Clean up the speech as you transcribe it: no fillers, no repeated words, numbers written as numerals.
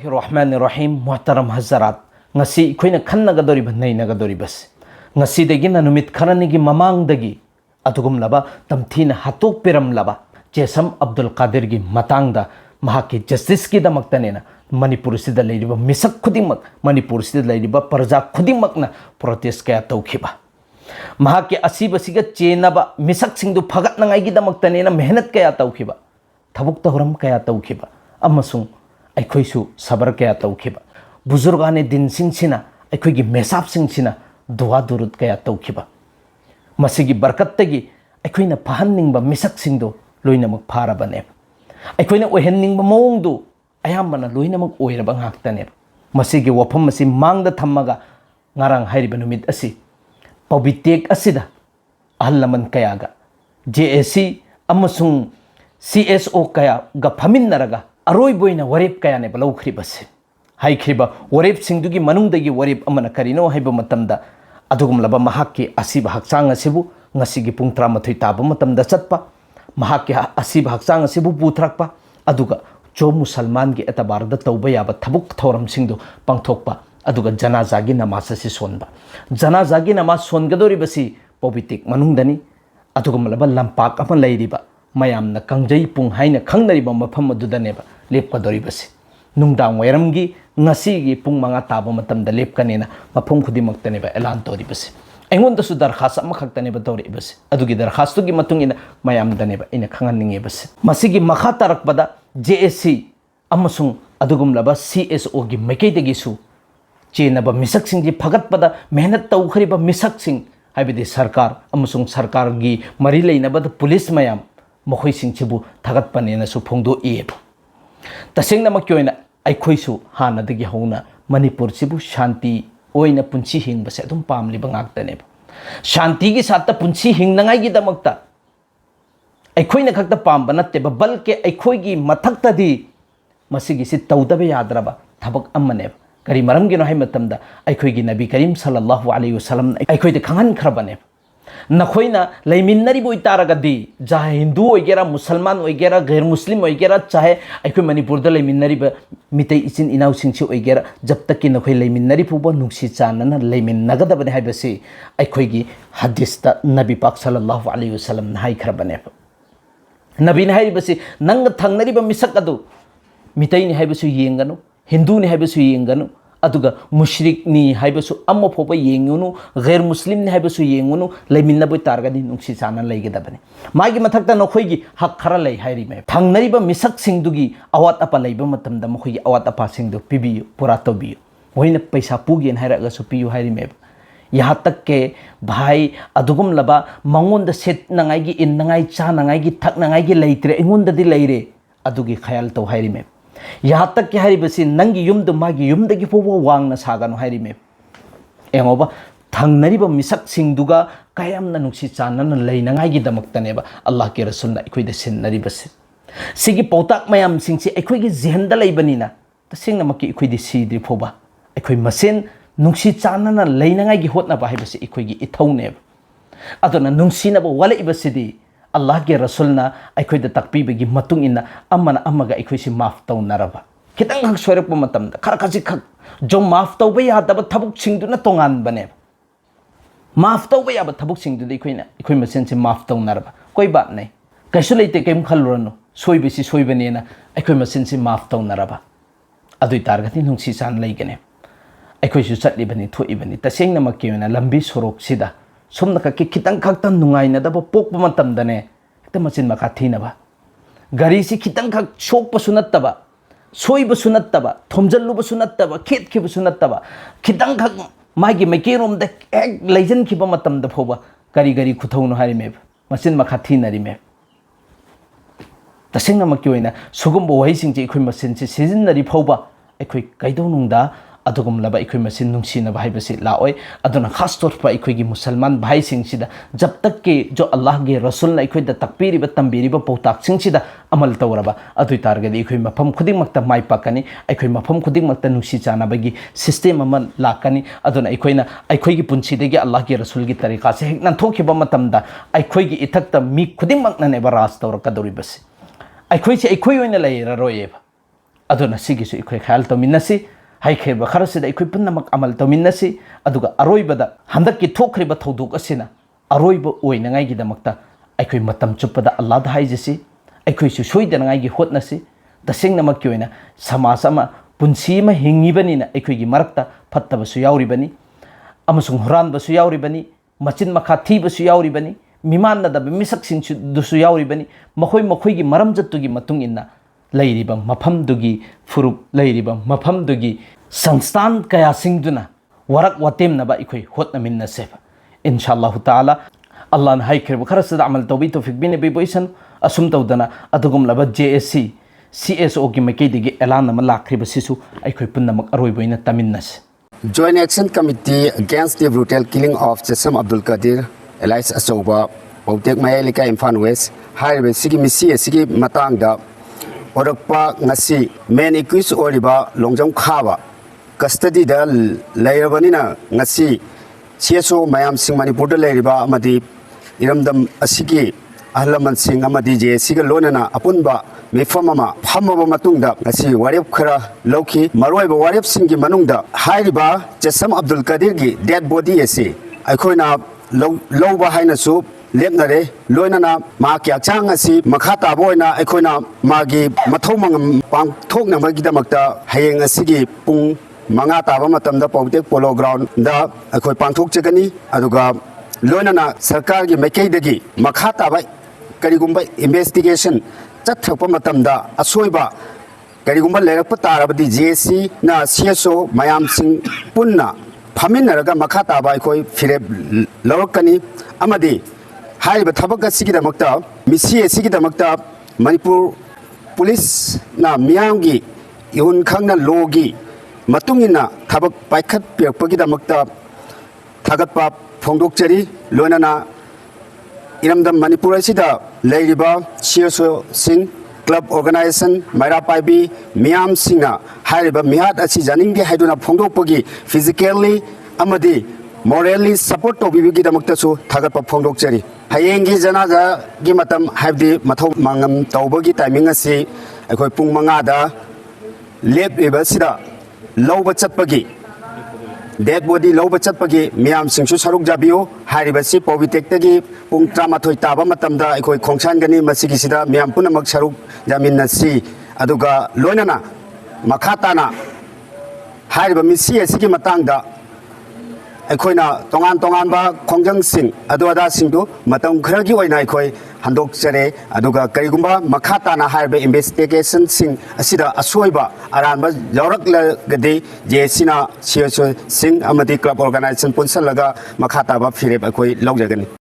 बिस्मिल्लाहिर्रहमानिर्रहीम मोहतरम हज़रात ngasi khoina khannagadoriba nainagadoribas ngasi degina numit kharani mamangdagi atugum laba tamthina hatok piram laba Chesam Abdul Qadir gi matangda mahaki justice ki damaktanena manipuri sida leiriba misak khudimak manipuri sida leiriba parja khudimmakna protest kaya tawkhiba mahaki asiba siga chenaba misak singdu phagat nangai gi damaktanena mehnat kaya tawkhiba thabuk tahuram kaya tawkhiba amasung aikhoisu sabar kaya tawkhiba buzurgane din singsina aikhoigi mesap singsina dua durut kaya tawkhiba masigi barkattagi aikhoina phahaningba misak singdo loinamak pharabane aikhoina oheningba mawngdu ayambana loinamak oiraba ngaktane masigi wafam masi mangda thammaga ngarang hairiba numit asi pabitek asida ahlaman kayaga JAC amasung CSO kaya ga phaminaraga aroiboina warep kaya ne balaukribase haikriba warep singdugi manungdagi warep amana karino haiba matamda adugum laba mahakki asiba hakchang asibu ngasigi pung 13 taba matamda chatpa mahakki asiba hakchang asibu putrakpa aduga jo musalman gi etabarda tauba yaba thabuk thoram singdu pangthokpa aduga janaza gi namaz asi sonba janaza gi namaz songadori basi pobitik manungdani adugum laba lampak ama leiriba mayamna kangjai pung haina khangnariba mafam adudaneba lepkadori basi nungdang wairamgi ngasigi pung manga taba matamda lepkanena mafum khudimaktaneba elan tori basi engonda su darkhas ama khaktaneba tori basi adugi darkhastugi matungina mayamdaneba ina khanganinge basi masigi makha tarakpada JAC amasung adugum laba CSO gi maikeidagi su chenaba misak singji phagatpada mehnat tawkhriba misak sing haibidi sarkar amasung sarkar gi mari leinaba police mayam mokhoi singchibu thagatpanena su phongdo eb tasengna makyoina aikhoisu hanadagi hauna manipur sibu shanti oina punchi hingbase adum pamli bangakta ne shanti gi satta punchi hingnangai gi damakta aikhoina khakta pamba natte balke aikhoi gi mathakta di masigi si tawdabe yadraba thabak amane kari maram gi no hai matamda aikhoi gi nabi karim sallallahu alaihi wasallam aikhoi de khangan khrabane nakhoina laiminari boi taragadi jahe hindu oigera musalman oigera ghair muslim oigera chahe aikoi manipur da laiminari ba mitai isin inau singchi oigera jab tak ki nakhoi laiminari puba nungsi chanana laimin nagada bane haibasi aikoi gi hadis ta nabi pak sallallahu alaihi wasallam hai khrabane nabi ne haibasi nang thangnari ba misak adu mitai ni haibasu yenganu hindu ni haibasu yenganu aduga mushrik ni haibasu amma phoba yengunu ghair muslim ni haibasu yengunu laiminna boy targadi nungsi chana leigedabani magi mathakta nokhoi gi hak khara lei hairi me thangnari ba misak singdugi awat apa leiba matamda mokhoi gi awat apa singdu pibiyu pura tobiyu hoina paisa pugen hairaga su piyu hairi me yaha tak ke bhai adugum laba mangonda set nangai gi in nangai cha nangai gi thak nangai gi leitre engonda di leire adugi khayal to hairi me yaha tak ke hari basi nangi yumdu magi yumdagi fobo wangna sagano hairi me engoba thangnari ba misak singduga kayamna nungsi chanana leinangai gi damaktaneba Allah ke rasulna ikhoida sinnari basi sigi pautak mayam singsi ikhoi gi zihanda leibanina tasingna makki ikhoidi sidri foba ikhoi masen nungsi chanana leinangai gi hotna ba haibasi ikhoi gi ithaune adona nungsina ba wala ibasidi Allah ke rasulna aikhoida takpibagi matung inna amana amaga aikhoisi maaf tawnaraba kitang hak soirak matamda khar khaji khak jo maaf tawba yadaba thabuk singduna tongan bane maaf tawba yaba thabuk singdu ikhoina ikhoi masen se maaf tawnaraba koi baat nai kaisu leite kem khalurano soibisi soibanena ikhoi masen se maaf tawnaraba adui targati nungsi san leigane aikhoisu chatlibani thoibani tasengna makkiona lambi sorok sida somna ka kitang khakta nungaina da pokpa matamdane ekta machin makha thina ba gari si kitang khak shok pa sunatta ba soi ba sunatta ba thomjallu ba sunatta ba khet ki ba sunatta ba kitang khak magi make rom da ek lejen ki ba matam da phoba gari gari khuthau no hari me machin makha thina ri me tasengna makki oina sugum bo wai sing je ikhoi machin si season nari phoba ikhoi kaidau nungda adugum laba ikhoi masin nungsina bhai basi laoi aduna khas tor pa ikhoi gi musalman bhai sing sida jab tak ke jo Allah ge rasul na ikhoi da takpiri ba tambiri ba pautak sing sida amal tawraba adui targa di ikhoi mafam khuding makta mai pakani ikhoi mafam khuding makta nungsi chana bagi system amal lakani aduna ikhoi na ikhoi gi punchi de ge Allah ge rasul gi tariqa se hek nan thokhi ba matam da ikhoi gi ithak ta mi khuding makna ne ba ras tawra ka dori basi ikhoi se ikhoi oina lai ra roye ba aduna sigisu ikhoi khayal tominnasi haikhreba kharasida ikhoi punnamak amal tominnasi aduga aroibada handakki thokriba thoduk asina aroiba oinangai gi damakta aikhoi matam chupada Allah da haijisi aikhoi su soidanangai gi hotnasi tasingnamak ki oina samaj ama punsi ma hingibani na aikhoi gi marakta fattaba su yauribani amasung huranba su yauribani machin makha thiba su yauribani mimanna da misak sin du su yauribani makhoi makhoi gi maram jattu gi matung inna lairiba mafam dugi furup lairiba mafam dugi sangstan kaya singduna warak watem na ba ikhoi hotna minna seba inshallah taala Allah na haikir kharasada amal tawbi tawfik bine be boisan asum tawdana adugum laba JSC CSO ki makai digi elan na lakri basisu aikhoi punnamak aroi boina taminnas Joint Action Committee Against the Brutal Killing of Chesam Abdul Qadir Elias Asoba Pautek Mayalika Imfan West Highway Sigi Misi Sigi Matangda Orakpa Ngasi Main Equis Oriba Longjam Khaba Custody da Lairabanina Ngasi CSO Mayam Sing Manipur Lairiba Amadi Iramdam Asigi Ahlaman Sing Amadi J Siga Lonana Apunba Mifamama Hamaba Matungda Ngasi Warip Kara Loki Maroiba Warip Singi Manungda Hairiba Chesam Abdul Qadir gi dead body ese Aikoina Loba Haina Soup Lepnare Loinana Maki Achang asi Makata Boina Aikoina Magi Matomang Pang Tok Namagidamakta Hayang Asigi Pung Mangata Matamda Pautek Polo Ground da Akoi Pangtok Chegani Aduga Loinana Sarkar gi Mekei Makata Bai Karigumba investigation Chathapa Matamda Asoiba Karigumba Lerapa Tarabadi JC na CSO Mayam Sing Punna Paminaraga Makata Bai Koi Firep Lorkani Amadi Haiba Tabaka Sigidamakta Misi Sigidamakta Manipur Police na Miyangi Yun Kangna Logi Matungina Tabak Paikat Pirpagidamakta Tagatpa Pongdokjari Lonana Iramdam Manipur Sida Lairiba CSO Sing Club Organization Maira Paibi Miam Singa Hariba Mihat Asi Janingi Haiduna Pongdokpagi physically Amadi morally support to Bibigi Damaktasu Tagapa Pongdokjari Hayengi Janaza Gimatam Habdi Mato Mangam Taubagi Timing Asi Akoi Pung Mangada Lep Ibasida Loba Chapagi Dead body low but chapagi, Miam Sing Saruk Jabio, Haribasi, Povitek, Pung Tramatoi Taba Matamda, Ekoi Kongsangani, Masikisida, Miam Punamak Saruk, Jamina Si, Aduga, Lonana, Makatana, Hariba Misi, Siki Matangda, Ekoina, Tongan Ba, Kongjang Sing, Aduada Singdu, Matam Kragi Wainakoi, Handok Sere, Aduga Karigumba, Makatana Harbe investigation Sing, Asida Asoiba, Aramba, Yorak Gade, Jesina, CSO Sing, Amadi Club Organization Punsalaga, Makataba Firep Akoi Logagan.